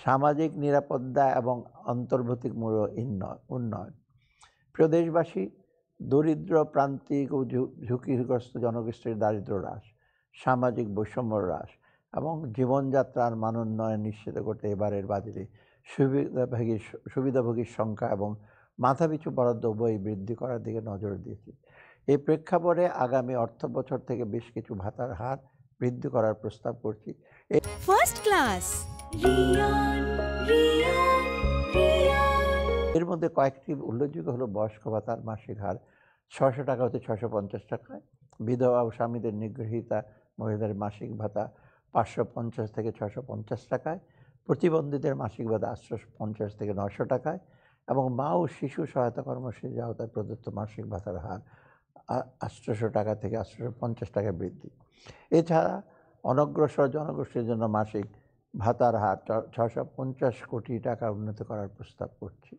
সামাজিক নিরাপত্তা এবং অন্তর্ভুক্তিমূলক উন্নয়ন। প্রিয় দেশবাসী, দরিদ্র, প্রান্তিক ও ঝুঁকিগ্রস্ত জনগোষ্ঠীর দারিদ্র্য হ্রাস, সামাজিক বৈষম্য হ্রাস এবং জীবনযাত্রার মান উন্নয়ন নিশ্চিত করতে এবারের বাজেটে সুবিধাভোগীর সংখ্যা এবং মাথাপিছু বরাদ্দ উভয়ই বৃদ্ধি করার দিকে নজর দিয়েছি। এই প্রেক্ষাপটে আগামী অর্থবছর থেকে বেশ কিছু ভাতার হার বৃদ্ধি করার প্রস্তাব করছি। ফার্স্ট ক্লাস এর মধ্যে কয়েকটি উল্লেখযোগ্য হলো বয়স্ক ভাতার মাসিক হার ৬০০ টাকা হতে ৬৫০ টাকায়, বিধবা ও স্বামীদের নিগৃহীতা মহিলাদের মাসিক ভাতা ৫৫০ থেকে ৬৫০ টাকায়, প্রতিবন্ধীদের মাসিক ভাতা ৮৫০ থেকে ৯০০ টাকায় এবং মা ও শিশু সহায়তা কর্মসূচির আওতায় প্রদত্ত মাসিক ভাতার হার ৮০০ টাকা থেকে ৮৫০ টাকায় বৃদ্ধি। এছাড়া অনগ্রসর জনগোষ্ঠীর জন্য মাসিক ভাতার হার ৬৫০ কোটি টাকা উন্নীত করার প্রস্তাব করছি।